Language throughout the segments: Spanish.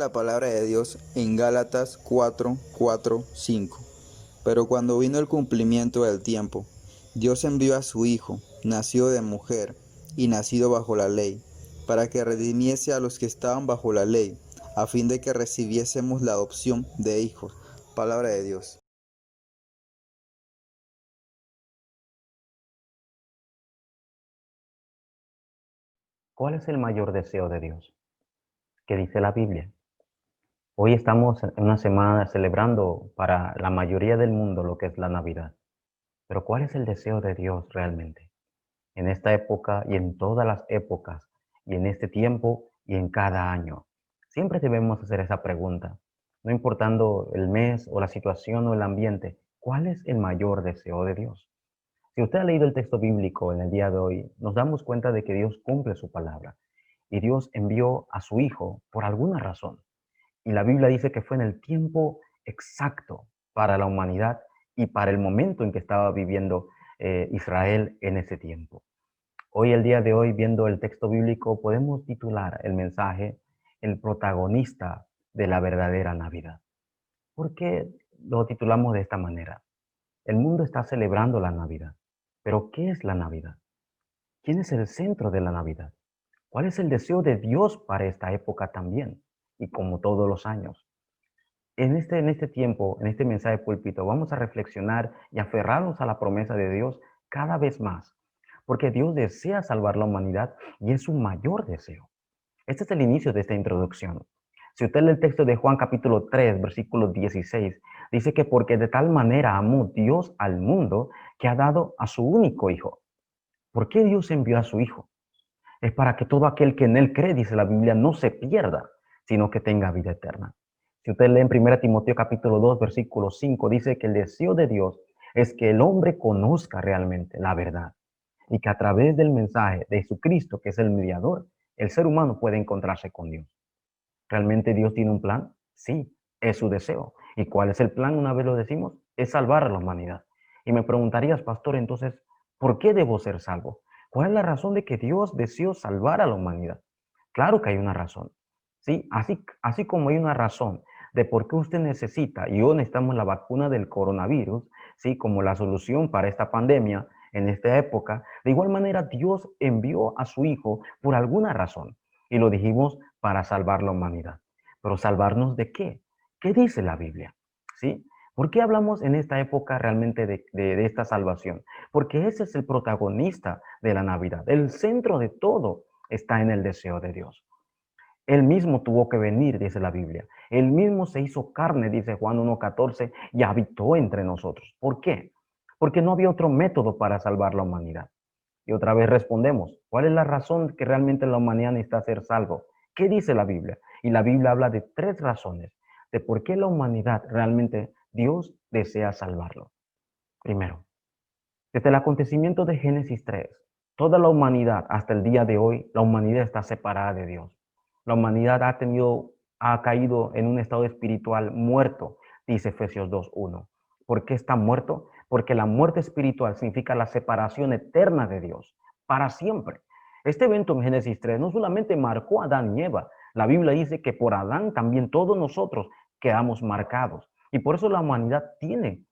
la palabra de Dios en Gálatas 4:4-5. Pero cuando vino el cumplimiento del tiempo, Dios envió a su Hijo, nacido de mujer y nacido bajo la ley, para que redimiese a los que estaban bajo la ley, a fin de que recibiésemos la adopción de hijos. Palabra de Dios. ¿Cuál es el mayor deseo de Dios? ¿Qué dice la Biblia? Hoy estamos en una semana celebrando para la mayoría del mundo lo que es la Navidad. Pero ¿cuál es el deseo de Dios realmente? En esta época y en todas las épocas, y en este tiempo y en cada año. Siempre debemos hacer esa pregunta, no importando el mes o la situación o el ambiente. ¿Cuál es el mayor deseo de Dios? Si usted ha leído el texto bíblico en el día de hoy, nos damos cuenta de que Dios cumple su palabra. Y Dios envió a su Hijo por alguna razón. Y la Biblia dice que fue en el tiempo exacto para la humanidad y para el momento en que estaba viviendo Israel en ese tiempo. Hoy, el día de hoy, viendo el texto bíblico, podemos titular el mensaje El protagonista de la verdadera Navidad. ¿Por qué lo titulamos de esta manera? El mundo está celebrando la Navidad, pero ¿qué es la Navidad? ¿Quién es el centro de la Navidad? ¿Cuál es el deseo de Dios para esta época también? Y como todos los años. En este tiempo, en este mensaje de púlpito, vamos a reflexionar y aferrarnos a la promesa de Dios cada vez más. Porque Dios desea salvar la humanidad y es su mayor deseo. Este es el inicio de esta introducción. Si usted lee el texto de Juan capítulo 3, versículo 16, dice que porque de tal manera amó Dios al mundo que ha dado a su único Hijo. ¿Por qué Dios envió a su Hijo? Es para que todo aquel que en Él cree, dice la Biblia, no se pierda, sino que tenga vida eterna. Si usted lee en 1 Timoteo capítulo 2, versículo 5, dice que el deseo de Dios es que el hombre conozca realmente la verdad y que a través del mensaje de Jesucristo, que es el mediador, el ser humano puede encontrarse con Dios. ¿Realmente Dios tiene un plan? Sí, es su deseo. ¿Y cuál es el plan? Una vez lo decimos, es salvar a la humanidad. Y me preguntarías, pastor, entonces, ¿por qué debo ser salvo? ¿Cuál es la razón de que Dios deseó salvar a la humanidad? Claro que hay una razón. Sí, así como hay una razón de por qué usted necesita y hoy necesitamos la vacuna del coronavirus, sí, como la solución para esta pandemia en esta época, de igual manera Dios envió a su Hijo por alguna razón. Y lo dijimos para salvar la humanidad. Pero ¿salvarnos de qué? ¿Qué dice la Biblia? ¿Sí? ¿Por qué hablamos en esta época realmente de esta salvación? Porque ese es el protagonista de la Navidad. El centro de todo está en el deseo de Dios. Él mismo tuvo que venir, dice la Biblia. Él mismo se hizo carne, dice Juan 1:14, y habitó entre nosotros. ¿Por qué? Porque no había otro método para salvar la humanidad. Y otra vez respondemos, ¿cuál es la razón que realmente la humanidad necesita ser salvo? ¿Qué dice la Biblia? Y la Biblia habla de tres razones de por qué la humanidad realmente Dios desea salvarlo. Primero, desde el acontecimiento de Génesis 3, toda la humanidad hasta el día de hoy, la humanidad está separada de Dios. La humanidad ha caído en un estado espiritual muerto, dice Efesios 2:1. ¿Por qué está muerto? Porque la muerte espiritual significa la separación eterna de Dios, para siempre. Este evento en Génesis 3 no solamente marcó a Adán y Eva, la Biblia dice que por Adán también todos nosotros quedamos marcados. Y por eso la humanidad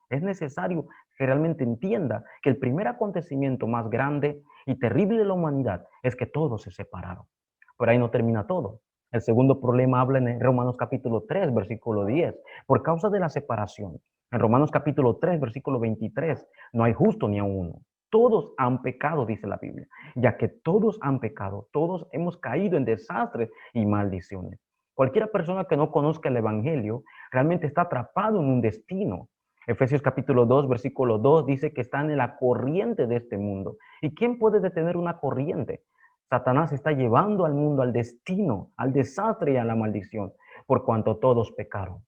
es necesario que realmente entienda que el primer acontecimiento más grande y terrible de la humanidad es que todos se separaron. Pero ahí no termina todo. El segundo problema habla en Romanos capítulo 3, versículo 10. Por causa de la separación. En Romanos capítulo 3, versículo 23, no hay justo ni a uno. Todos han pecado, dice la Biblia. Ya que todos han pecado, todos hemos caído en desastres y maldiciones. Cualquier persona que no conozca el Evangelio realmente está atrapado en un destino. Efesios capítulo 2, versículo 2 dice que están en la corriente de este mundo. ¿Y quién puede detener una corriente? Satanás está llevando al mundo al destino, al desastre y a la maldición, por cuanto todos pecaron.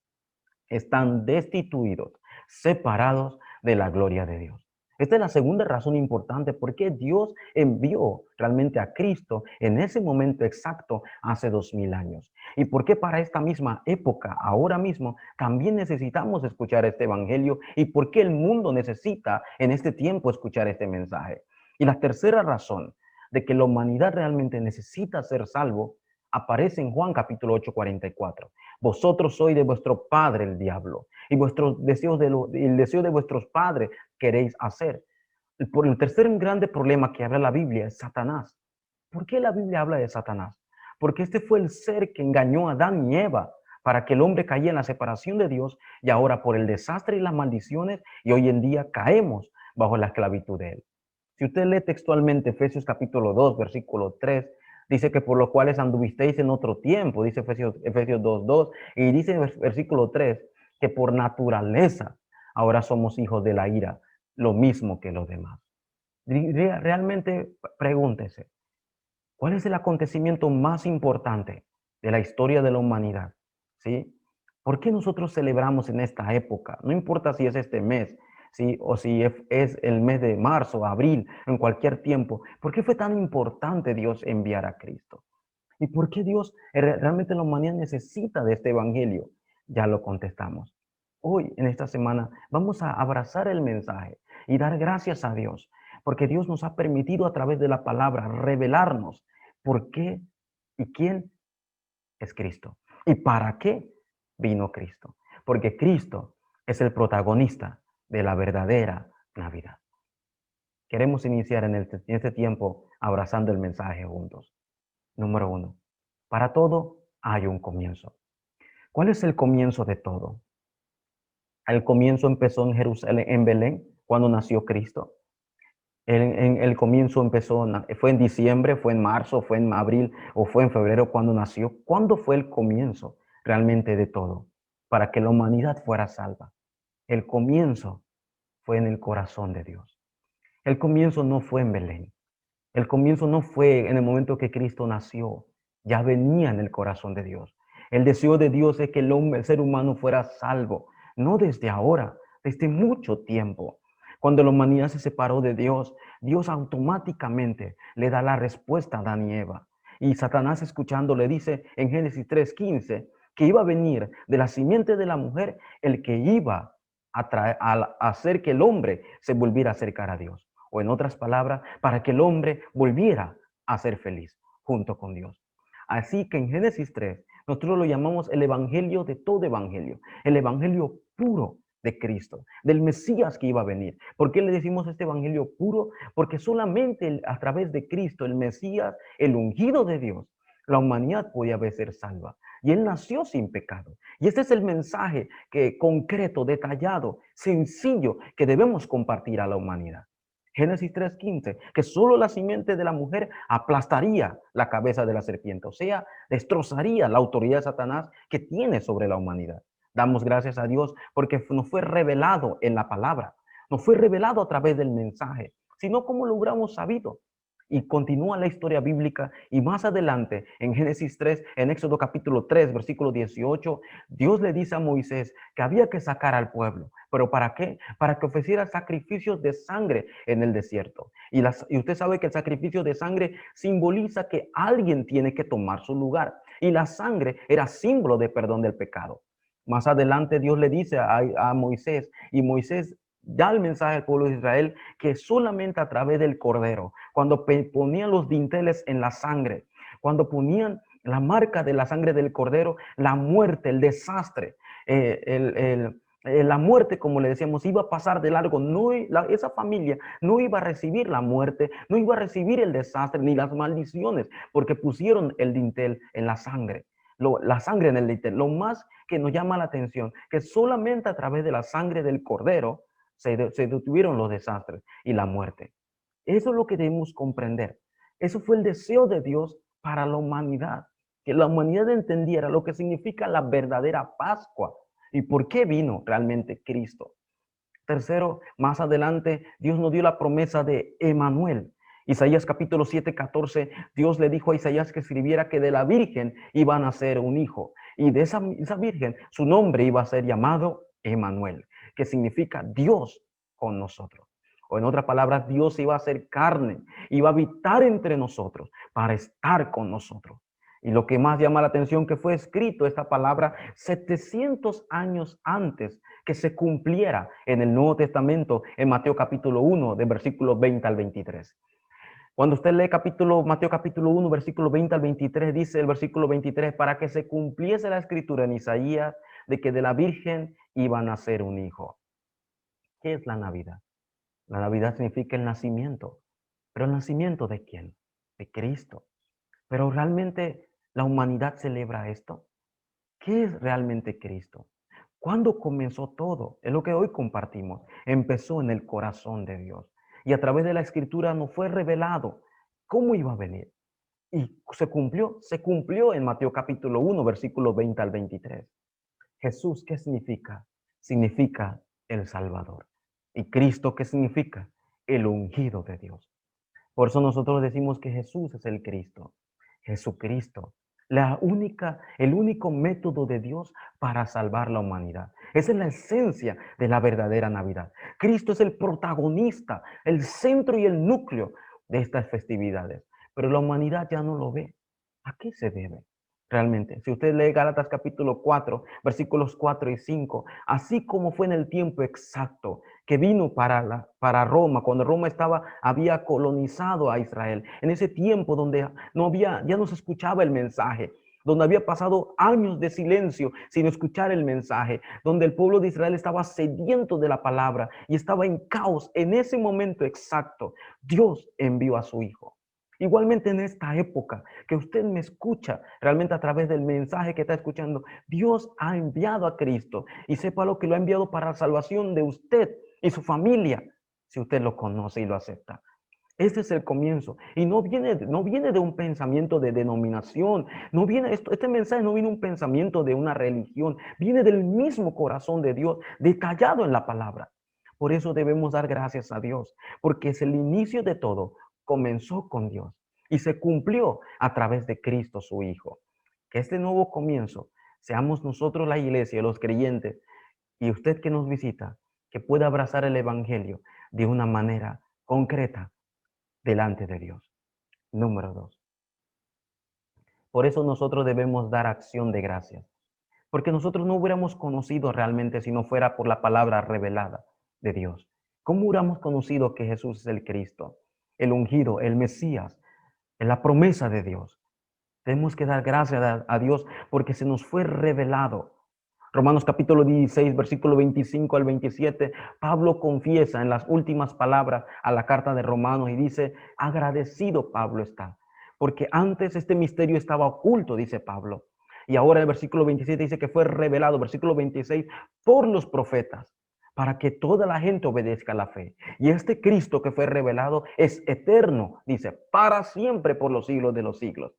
Están destituidos, separados de la gloria de Dios. Esta es la segunda razón importante por qué Dios envió realmente a Cristo en ese momento exacto hace 2000 años. Y por qué para esta misma época, ahora mismo, también necesitamos escuchar este evangelio y por qué el mundo necesita en este tiempo escuchar este mensaje. Y la tercera razón de que la humanidad realmente necesita ser salvo aparece en Juan capítulo 8:44. Vosotros sois de vuestro padre el diablo, y vuestros deseos el deseo de vuestros padres queréis hacer. Por el tercer grande problema que habla la Biblia es Satanás. ¿Por qué la Biblia habla de Satanás? Porque este fue el ser que engañó a Adán y Eva para que el hombre cayera en la separación de Dios y ahora por el desastre y las maldiciones y hoy en día caemos bajo la esclavitud de él. Si usted lee textualmente Efesios capítulo 2, versículo 3, dice que por lo cuales anduvisteis en otro tiempo, dice Efesios 2, 2, y dice en versículo 3 que por naturaleza ahora somos hijos de la ira, lo mismo que los demás. Realmente pregúntese, ¿cuál es el acontecimiento más importante de la historia de la humanidad? ¿Sí? ¿Por qué nosotros celebramos en esta época? No importa si es este mes, ¿sí? O si es el mes de marzo, abril, en cualquier tiempo. ¿Por qué fue tan importante Dios enviar a Cristo? ¿Y por qué Dios realmente la humanidad necesita de este evangelio? Ya lo contestamos. Hoy, en esta semana, vamos a abrazar el mensaje y dar gracias a Dios, porque Dios nos ha permitido a través de la palabra revelarnos por qué y quién es Cristo y para qué vino Cristo. Porque Cristo es el protagonista de la verdadera Navidad. Queremos iniciar en este tiempo abrazando el mensaje juntos. Número 1. Para todo hay un comienzo. ¿Cuál es el comienzo de todo? El comienzo empezó en Jerusalén, en Belén, cuando nació Cristo. El comienzo empezó, fue en diciembre, fue en marzo, fue en abril o fue en febrero cuando nació. ¿Cuándo fue el comienzo realmente de todo? Para que la humanidad fuera salva. El comienzo fue en el corazón de Dios. El comienzo no fue en Belén. El comienzo no fue en el momento que Cristo nació. Ya venía en el corazón de Dios. El deseo de Dios es que el hombre, el ser humano fuera salvo. No desde ahora, desde mucho tiempo. Cuando la humanidad se separó de Dios, Dios automáticamente le da la respuesta a Adán y Eva. Y Satanás escuchando le dice en Génesis 3:15 que iba a venir de la simiente de la mujer el que iba a hacer que el hombre se volviera a acercar a Dios. O en otras palabras, para que el hombre volviera a ser feliz junto con Dios. Así que en Génesis 3, nosotros lo llamamos el evangelio de todo evangelio, el evangelio puro de Cristo, del Mesías que iba a venir. ¿Por qué le decimos este evangelio puro? Porque solamente a través de Cristo, el Mesías, el ungido de Dios, la humanidad podía ser salva. Y él nació sin pecado. Y este es el mensaje concreto, detallado, sencillo que debemos compartir a la humanidad. Génesis 3:15, que solo la simiente de la mujer aplastaría la cabeza de la serpiente, o sea, destrozaría la autoridad de Satanás que tiene sobre la humanidad. Damos gracias a Dios porque nos fue revelado en la palabra, nos fue revelado a través del mensaje, sino como lo hubiéramos sabido. Y continúa la historia bíblica y más adelante en Génesis 3, en Éxodo capítulo 3, versículo 18, Dios le dice a Moisés que había que sacar al pueblo. ¿Pero para qué? Para que ofreciera sacrificios de sangre en el desierto. Y usted sabe que el sacrificio de sangre simboliza que alguien tiene que tomar su lugar. Y la sangre era símbolo de perdón del pecado. Más adelante Dios le dice a Moisés, y Moisés da el mensaje al pueblo de Israel que solamente a través del cordero, cuando ponían los dinteles en la sangre, cuando ponían la marca de la sangre del cordero, la muerte, el desastre, la muerte, como le decíamos, iba a pasar de largo. Esa familia no iba a recibir la muerte, no iba a recibir el desastre ni las maldiciones, porque pusieron el dintel en la sangre. La sangre en el dintel. Lo más que nos llama la atención, que solamente a través de la sangre del cordero se detuvieron los desastres y la muerte. Eso es lo que debemos comprender. Eso fue el deseo de Dios para la humanidad, que la humanidad entendiera lo que significa la verdadera Pascua y por qué vino realmente Cristo. Tercero, más adelante, Dios nos dio la promesa de Emanuel. Isaías capítulo 7:14, Dios le dijo a Isaías que escribiera que de la Virgen iba a nacer un hijo. Y de esa Virgen, su nombre iba a ser llamado Emanuel, que significa Dios con nosotros. O en otras palabras, Dios iba a ser carne, iba a habitar entre nosotros para estar con nosotros. Y lo que más llama la atención que fue escrito esta palabra 700 años antes que se cumpliera en el Nuevo Testamento, en Mateo capítulo 1, de versículos 20 al 23. Cuando usted lee Mateo capítulo 1, versículo 20 al 23, dice el versículo 23, para que se cumpliese la escritura en Isaías de que de la Virgen iba a nacer un hijo. ¿Qué es la Navidad? La Navidad significa el nacimiento. ¿Pero el nacimiento de quién? De Cristo. ¿Pero realmente la humanidad celebra esto? ¿Qué es realmente Cristo? ¿Cuándo comenzó todo? Es lo que hoy compartimos. Empezó en el corazón de Dios. Y a través de la escritura nos fue revelado cómo iba a venir. Y se cumplió en Mateo capítulo 1, versículos 20 al 23. Jesús, ¿qué significa? Significa el Salvador. ¿Y Cristo qué significa? El ungido de Dios. Por eso nosotros decimos que Jesús es el Cristo. Jesucristo. El único método de Dios para salvar la humanidad. Esa es la esencia de la verdadera Navidad. Cristo es el protagonista, el centro y el núcleo de estas festividades. Pero la humanidad ya no lo ve. ¿A qué se debe? Realmente, si usted lee Gálatas capítulo 4, versículos 4 y 5, así como fue en el tiempo exacto que vino para Roma, cuando Roma había colonizado a Israel, en ese tiempo donde ya no se escuchaba el mensaje, donde había pasado años de silencio sin escuchar el mensaje, donde el pueblo de Israel estaba sediento de la palabra y estaba en caos. En ese momento exacto, Dios envió a su Hijo. Igualmente en esta época que usted me escucha realmente a través del mensaje que está escuchando, Dios ha enviado a Cristo y sepa lo que lo ha enviado para la salvación de usted y su familia, si usted lo conoce y lo acepta. Este es el comienzo y no viene de un pensamiento de denominación, este mensaje no viene de un pensamiento de una religión, viene del mismo corazón de Dios, detallado en la palabra. Por eso debemos dar gracias a Dios, porque es el inicio de todo, comenzó con Dios y se cumplió a través de Cristo su Hijo. Que este nuevo comienzo seamos nosotros la iglesia, los creyentes, y usted que nos visita, que pueda abrazar el Evangelio de una manera concreta delante de Dios. Número 2. Por eso nosotros debemos dar acción de gracias, porque nosotros no hubiéramos conocido realmente si no fuera por la palabra revelada de Dios. ¿Cómo hubiéramos conocido que Jesús es el Cristo, el ungido, el Mesías, la promesa de Dios? Tenemos que dar gracias a Dios porque se nos fue revelado. Romanos capítulo 16, versículo 25 al 27, Pablo confiesa en las últimas palabras a la carta de Romanos y dice, agradecido Pablo está, porque antes este misterio estaba oculto, dice Pablo. Y ahora el versículo 27 dice que fue revelado, versículo 26, por los profetas, para que toda la gente obedezca a la fe. Y este Cristo que fue revelado es eterno, dice, para siempre por los siglos de los siglos.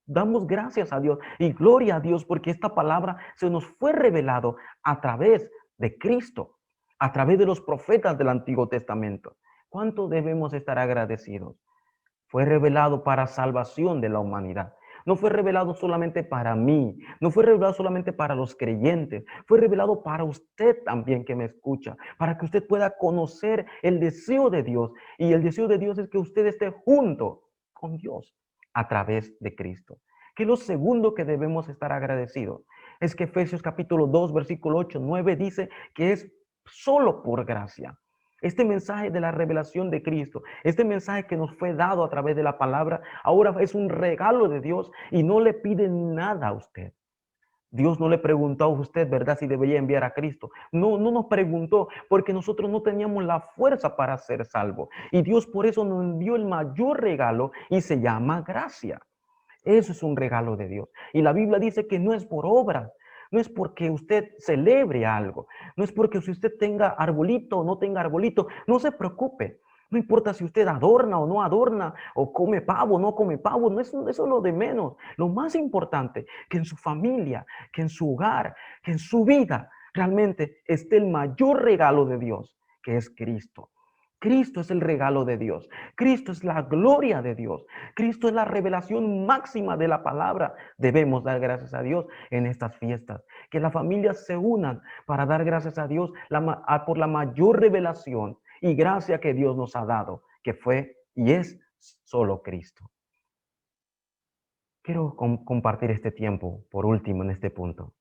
Damos gracias a Dios y gloria a Dios porque esta palabra se nos fue revelado a través de Cristo, a través de los profetas del Antiguo Testamento. ¿Cuánto debemos estar agradecidos? Fue revelado para salvación de la humanidad. No fue revelado solamente para mí, no fue revelado solamente para los creyentes, fue revelado para usted también que me escucha, para que usted pueda conocer el deseo de Dios. Y el deseo de Dios es que usted esté junto con Dios a través de Cristo. Que lo segundo que debemos estar agradecidos es que Efesios capítulo 2, versículo 8, 9 dice que es solo por gracia. Este mensaje de la revelación de Cristo, este mensaje que nos fue dado a través de la palabra, ahora es un regalo de Dios y no le pide nada a usted. Dios no le preguntó a usted, ¿verdad?, si debería enviar a Cristo. No, no nos preguntó porque nosotros no teníamos la fuerza para ser salvos. Y Dios por eso nos envió el mayor regalo y se llama gracia. Eso es un regalo de Dios. Y la Biblia dice que no es por obras, no es porque usted celebre algo, no es porque si usted tenga arbolito o no tenga arbolito, no se preocupe. No importa si usted adorna o no adorna, o come pavo o no come pavo, no es, eso es lo de menos. Lo más importante, que en su familia, que en su hogar, que en su vida, realmente esté el mayor regalo de Dios, que es Cristo. Cristo es el regalo de Dios. Cristo es la gloria de Dios. Cristo es la revelación máxima de la palabra. Debemos dar gracias a Dios en estas fiestas. Que las familias se unan para dar gracias a Dios por la mayor revelación y gracia que Dios nos ha dado, que fue y es solo Cristo. Quiero compartir este tiempo, por último, en este punto.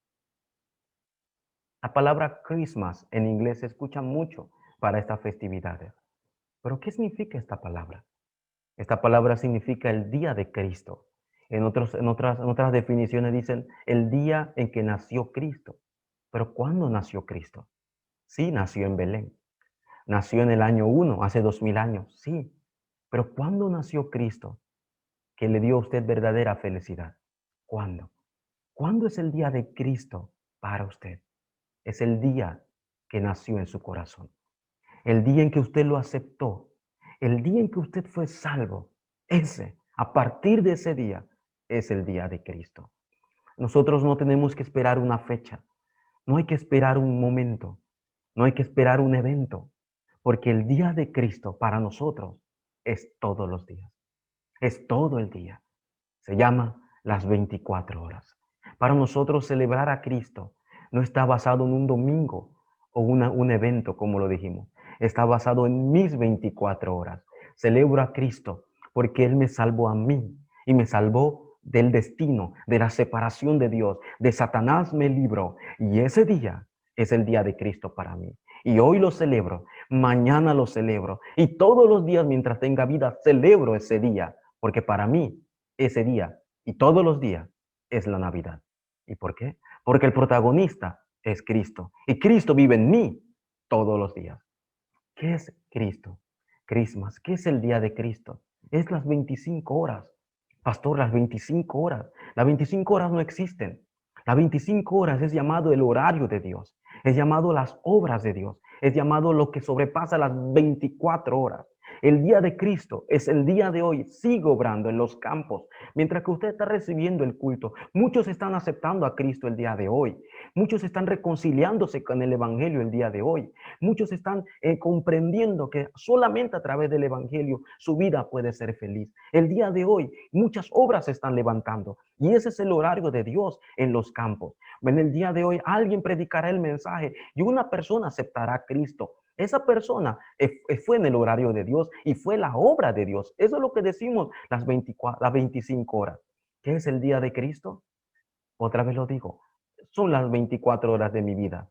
La palabra Christmas en inglés se escucha mucho para estas festividades. Pero ¿qué significa esta palabra? Esta palabra significa el día de Cristo. En otras definiciones dicen el día en que nació Cristo. Pero ¿cuándo nació Cristo? Sí, nació en Belén. Nació en el año 1, hace 2000 años, sí. Pero ¿cuándo nació Cristo que le dio a usted verdadera felicidad? ¿Cuándo? ¿Cuándo es el día de Cristo para usted? Es el día que nació en su corazón. El día en que usted lo aceptó. El día en que usted fue salvo. A partir de ese día, es el día de Cristo. Nosotros no tenemos que esperar una fecha. No hay que esperar un momento. No hay que esperar un evento. Porque el día de Cristo para nosotros es todos los días. Es todo el día. Se llama las 24 horas. Para nosotros celebrar a Cristo no está basado en un domingo o un evento, como lo dijimos. Está basado en mis 24 horas. Celebro a Cristo porque Él me salvó a mí y me salvó del destino, de la separación de Dios, de Satanás me libró. Y ese día es el día de Cristo para mí. Y hoy lo celebro, mañana lo celebro. Y todos los días mientras tenga vida celebro ese día, porque para mí ese día y todos los días es la Navidad. ¿Y por qué? Porque el protagonista es Cristo y Cristo vive en mí todos los días. ¿Qué es Cristo? Christmas. ¿Qué es el día de Cristo? Es las 25 horas. Pastor, las 25 horas. Las 25 horas no existen. Las 25 horas es llamado el horario de Dios. Es llamado las obras de Dios. Es llamado lo que sobrepasa las 24 horas. El día de Cristo es el día de hoy. Sigo obrando en los campos. Mientras que usted está recibiendo el culto, muchos están aceptando a Cristo el día de hoy. Muchos están reconciliándose con el Evangelio el día de hoy. Muchos están comprendiendo que solamente a través del Evangelio su vida puede ser feliz. El día de hoy muchas obras se están levantando y ese es el horario de Dios en los campos. En el día de hoy alguien predicará el mensaje y una persona aceptará a Cristo. Esa persona fue en el horario de Dios y fue la obra de Dios. Eso es lo que decimos las 25 horas. ¿Qué es el día de Cristo? Otra vez lo digo, son las 24 horas de mi vida,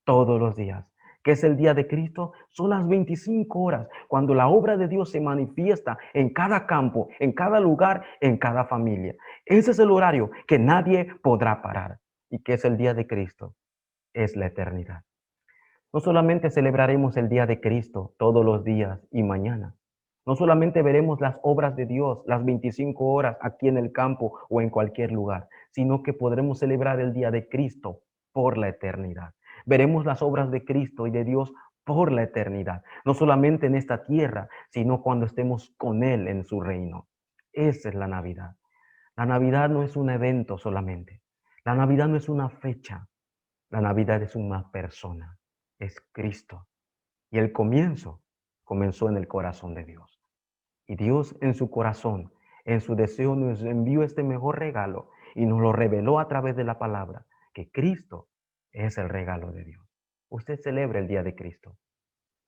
todos los días. ¿Qué es el día de Cristo? Son las 25 horas, cuando la obra de Dios se manifiesta en cada campo, en cada lugar, en cada familia. Ese es el horario que nadie podrá parar. ¿Y qué es el día de Cristo? Es la eternidad. No solamente celebraremos el día de Cristo todos los días y mañana. No solamente veremos las obras de Dios las 25 horas aquí en el campo o en cualquier lugar, sino que podremos celebrar el día de Cristo por la eternidad. Veremos las obras de Cristo y de Dios por la eternidad, no solamente en esta tierra, sino cuando estemos con Él en su reino. Esa es la Navidad. La Navidad no es un evento solamente. La Navidad no es una fecha. La Navidad es una persona. Es Cristo. Y el comienzo comenzó en el corazón de Dios. Y Dios en su corazón, en su deseo, nos envió este mejor regalo y nos lo reveló a través de la palabra, que Cristo es el regalo de Dios. Usted celebra el día de Cristo.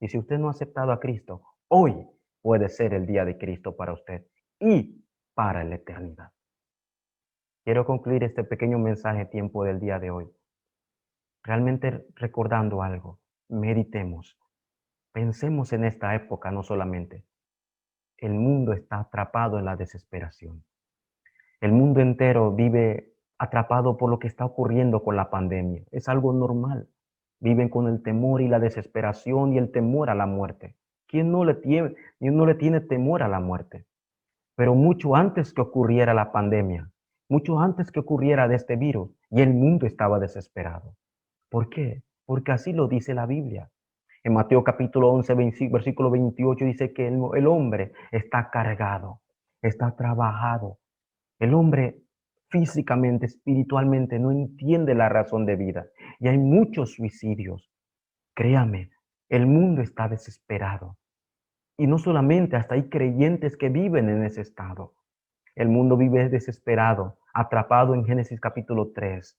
Y si usted no ha aceptado a Cristo, hoy puede ser el día de Cristo para usted y para la eternidad. Quiero concluir este pequeño mensaje tiempo del día de hoy, realmente recordando algo. Meditemos. Pensemos en esta época no solamente. El mundo está atrapado en la desesperación. El mundo entero vive atrapado por lo que está ocurriendo con la pandemia. Es algo normal. Viven con el temor y la desesperación y el temor a la muerte. ¿Quién no le tiene temor a la muerte? Pero mucho antes que ocurriera la pandemia, mucho antes que ocurriera de este virus, y el mundo estaba desesperado. ¿Por qué? Porque así lo dice la Biblia. En Mateo capítulo 11, versículo 28 dice que el hombre está cargado, está trabajado. El hombre físicamente, espiritualmente no entiende la razón de vida y hay muchos suicidios. Créame, el mundo está desesperado. Y no solamente, hasta hay creyentes que viven en ese estado. El mundo vive desesperado, atrapado en Génesis capítulo 3.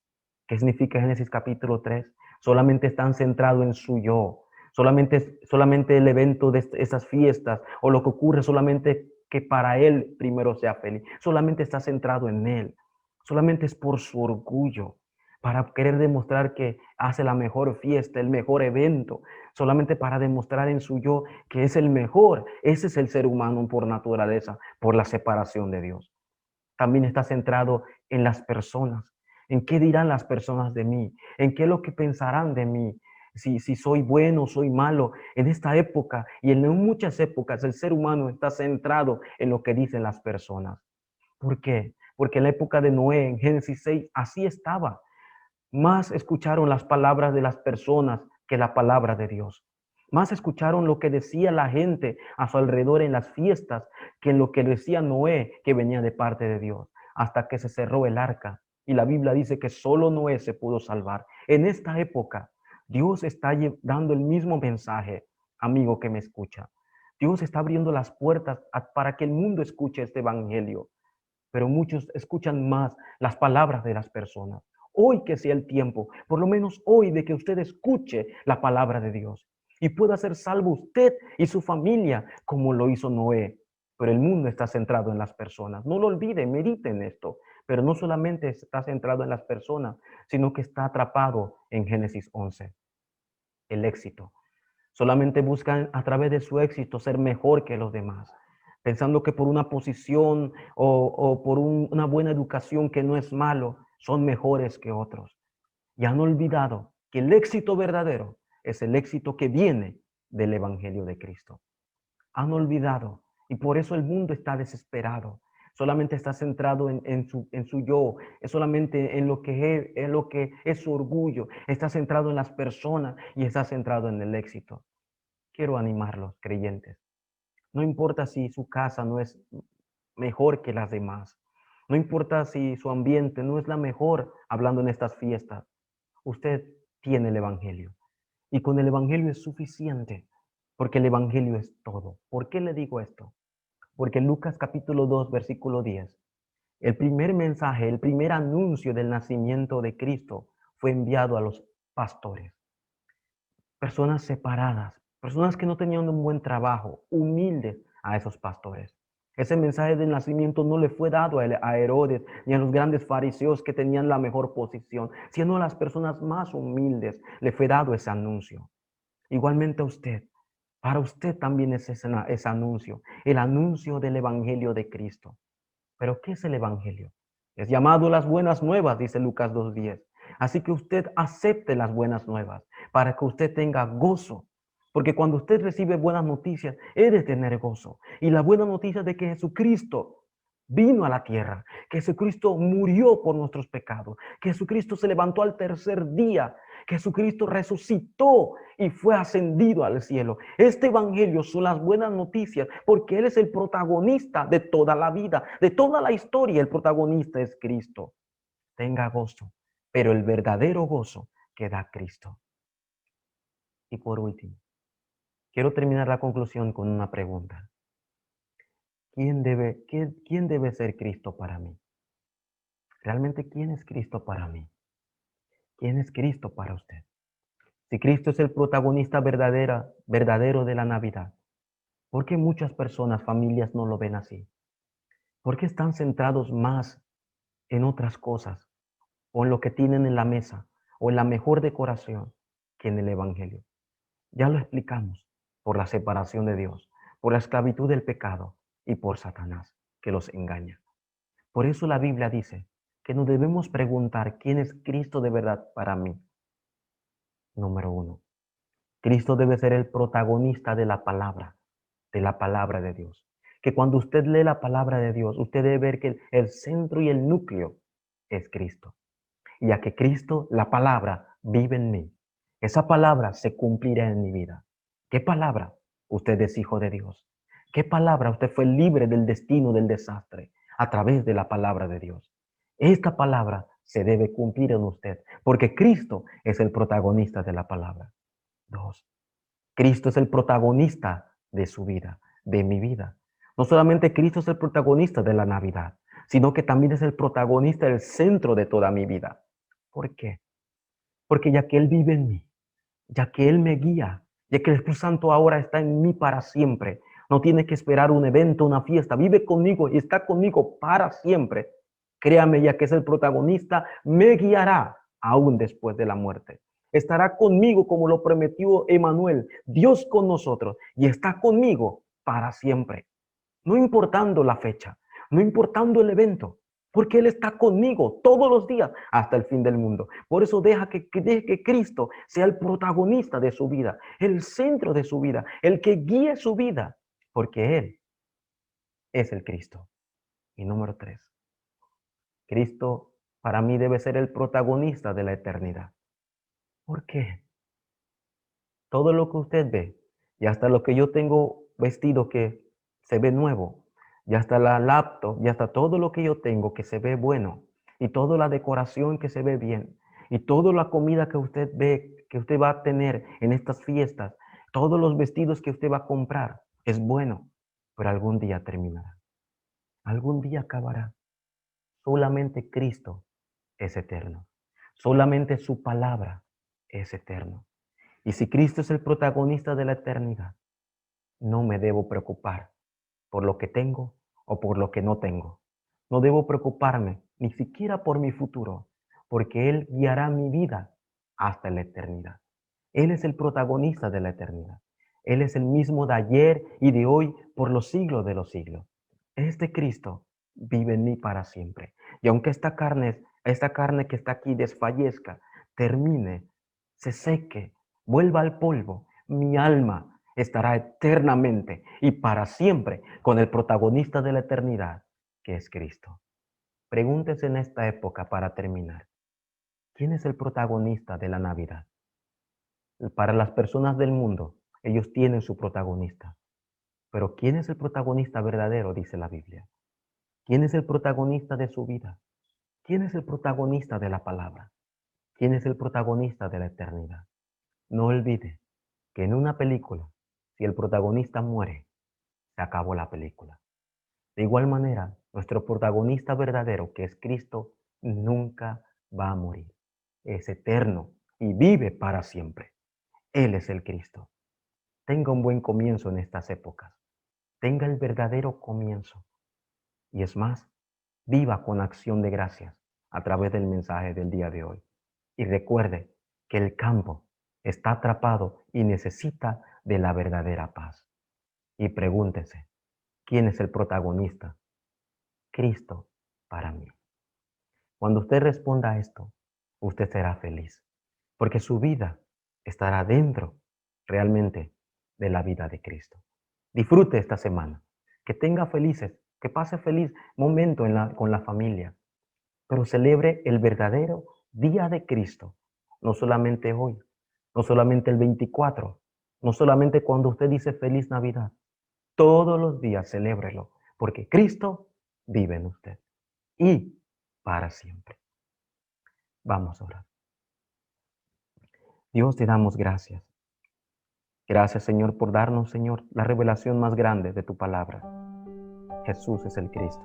¿Qué significa Génesis capítulo 3? Solamente están centrados en su yo. Solamente el evento de esas fiestas o lo que ocurre solamente que para él primero sea feliz. Solamente está centrado en él. Solamente es por su orgullo. para querer demostrar que hace la mejor fiesta, el mejor evento, solamente para demostrar en su yo que es el mejor. Ese es el ser humano por naturaleza, por la separación de Dios. También está centrado en las personas, en qué dirán las personas de mí, en qué es lo que pensarán de mí, si soy bueno, soy malo. En esta época y en muchas épocas el ser humano está centrado en lo que dicen las personas. ¿Por qué? Porque en la época de Noé, en Génesis 6, así estaba. Más escucharon las palabras de las personas que la palabra de Dios. Más escucharon lo que decía la gente a su alrededor en las fiestas que lo que decía Noé, que venía de parte de Dios, hasta que se cerró el arca. Y la Biblia dice que solo Noé se pudo salvar. En esta época, Dios está dando el mismo mensaje, amigo que me escucha. Dios está abriendo las puertas para que el mundo escuche este evangelio, pero muchos escuchan más las palabras de las personas. Hoy que sea el tiempo, por lo menos hoy, de que usted escuche la palabra de Dios y pueda ser salvo usted y su familia como lo hizo Noé. Pero el mundo está centrado en las personas. No lo olviden, mediten esto. Pero no solamente está centrado en las personas, sino que está atrapado en Génesis 11. El éxito. Solamente buscan a través de su éxito ser mejor que los demás, pensando que por una posición o por una buena educación, que no es malo, son mejores que otros. Y han olvidado que el éxito verdadero es el éxito que viene del Evangelio de Cristo. Han olvidado, y por eso el mundo está desesperado. Solamente está centrado en su yo, es solamente en lo que es su orgullo, está centrado en las personas y está centrado en el éxito. Quiero animarlos, creyentes. No importa si su casa no es mejor que las demás. No importa si su ambiente no es la mejor hablando en estas fiestas. Usted tiene el Evangelio. Y con el Evangelio es suficiente, porque el Evangelio es todo. ¿Por qué le digo esto? Porque en Lucas capítulo 2, versículo 10, el primer mensaje, el primer anuncio del nacimiento de Cristo fue enviado a los pastores. Personas separadas, personas que no tenían un buen trabajo, humildes a esos pastores. Ese mensaje del nacimiento no le fue dado a Herodes ni a los grandes fariseos que tenían la mejor posición, sino a las personas más humildes le fue dado ese anuncio. Igualmente a usted, para usted también es ese anuncio, el anuncio del Evangelio de Cristo. ¿Pero qué es el Evangelio? Es llamado las buenas nuevas, dice Lucas 2:10. Así que usted acepte las buenas nuevas para que usted tenga gozo. Porque cuando usted recibe buenas noticias, he de tener gozo. Y la buena noticia de que Jesucristo vino a la tierra, que Jesucristo murió por nuestros pecados, que Jesucristo se levantó al tercer día, que Jesucristo resucitó y fue ascendido al cielo. Este evangelio son las buenas noticias porque Él es el protagonista de toda la vida, de toda la historia. El protagonista es Cristo. Tenga gozo, pero el verdadero gozo que da Cristo. Y por último, quiero terminar la conclusión con una pregunta. ¿Quién debe ser Cristo para mí? ¿Realmente quién es Cristo para mí? ¿Quién es Cristo para usted? Si Cristo es el protagonista verdadero de la Navidad, ¿por qué muchas personas, familias no lo ven así? ¿Por qué están centrados más en otras cosas o en lo que tienen en la mesa o en la mejor decoración que en el Evangelio? Ya lo explicamos, por la separación de Dios, por la esclavitud del pecado y por Satanás, que los engaña. Por eso la Biblia dice que nos debemos preguntar quién es Cristo de verdad para mí. Número 1. Cristo debe ser el protagonista de la palabra de Dios. Que cuando usted lee la palabra de Dios, usted debe ver que el centro y el núcleo es Cristo. Y a que Cristo, la palabra, vive en mí. Esa palabra se cumplirá en mi vida. ¿Qué palabra? Usted es hijo de Dios. ¿Qué palabra? Usted fue libre del destino del desastre a través de la palabra de Dios. Esta palabra se debe cumplir en usted, porque Cristo es el protagonista de la palabra. 2. Cristo es el protagonista de su vida, de mi vida. No solamente Cristo es el protagonista de la Navidad, sino que también es el protagonista del centro de toda mi vida. ¿Por qué? Porque ya que Él vive en mí, ya que Él me guía, ya que el Espíritu Santo ahora está en mí para siempre, no tiene que esperar un evento, una fiesta, vive conmigo y está conmigo para siempre. Créame, ya que es el protagonista, me guiará aún después de la muerte. Estará conmigo como lo prometió Emmanuel, Dios con nosotros, y está conmigo para siempre. No importando la fecha, no importando el evento, porque Él está conmigo todos los días hasta el fin del mundo. Por eso deje que Cristo sea el protagonista de su vida, el centro de su vida, el que guíe su vida, porque Él es el Cristo. Y número 3, Cristo para mí debe ser el protagonista de la eternidad. ¿Por qué? Todo lo que usted ve, y hasta lo que yo tengo vestido que se ve nuevo, y hasta la laptop, y hasta todo lo que yo tengo que se ve bueno, y toda la decoración que se ve bien, y toda la comida que usted ve, que usted va a tener en estas fiestas, todos los vestidos que usted va a comprar, es bueno, pero algún día terminará. Algún día acabará. Solamente Cristo es eterno. Solamente su palabra es eterno. Y si Cristo es el protagonista de la eternidad, no me debo preocupar por lo que tengo o por lo que no tengo. No debo preocuparme ni siquiera por mi futuro, porque Él guiará mi vida hasta la eternidad. Él es el protagonista de la eternidad. Él es el mismo de ayer y de hoy por los siglos de los siglos. Este Cristo vive en mí para siempre. Y aunque esta carne que está aquí desfallezca, termine, se seque, vuelva al polvo, mi alma estará eternamente y para siempre con el protagonista de la eternidad, que es Cristo. Pregúntese en esta época para terminar, ¿quién es el protagonista de la Navidad? Para las personas del mundo, ellos tienen su protagonista. Pero ¿quién es el protagonista verdadero? Dice la Biblia. ¿Quién es el protagonista de su vida? ¿Quién es el protagonista de la palabra? ¿Quién es el protagonista de la eternidad? No olvide que en una película, si el protagonista muere, se acabó la película. De igual manera, nuestro protagonista verdadero, que es Cristo, nunca va a morir. Es eterno y vive para siempre. Él es el Cristo. Tenga un buen comienzo en estas épocas. Tenga el verdadero comienzo. Y es más, viva con acción de gracias a través del mensaje del día de hoy. Y recuerde que el campo está atrapado y necesita de la verdadera paz. Y pregúntese, ¿quién es el protagonista? Cristo para mí. Cuando usted responda a esto, usted será feliz, porque su vida estará dentro realmente de la vida de Cristo. Disfrute esta semana, que tenga felices, que pase feliz momento con la familia, pero celebre el verdadero día de Cristo, no solamente hoy, no solamente el 24, no solamente cuando usted dice feliz Navidad, todos los días celébrelo, porque Cristo vive en usted y para siempre. Vamos a orar. Dios, te damos gracias. Gracias, Señor, por darnos, Señor, la revelación más grande de tu palabra. Jesús es el Cristo.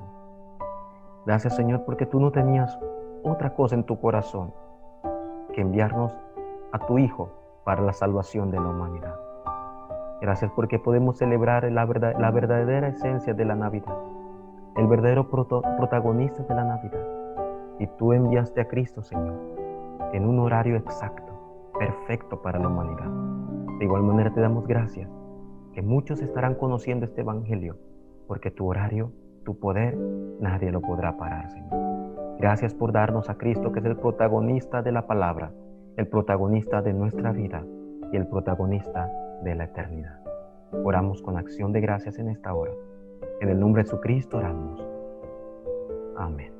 Gracias, Señor, porque tú no tenías otra cosa en tu corazón que enviarnos a tu Hijo para la salvación de la humanidad. Gracias porque podemos celebrar la verdadera esencia de la Navidad, el verdadero protagonista de la Navidad. Y tú enviaste a Cristo, Señor, en un horario exacto, perfecto para la humanidad. De igual manera te damos gracias, que muchos estarán conociendo este evangelio, porque tu horario, tu poder, nadie lo podrá parar, Señor. Gracias por darnos a Cristo, que es el protagonista de la palabra, el protagonista de nuestra vida y el protagonista de la eternidad. Oramos con acción de gracias en esta hora. En el nombre de Jesucristo oramos. Amén.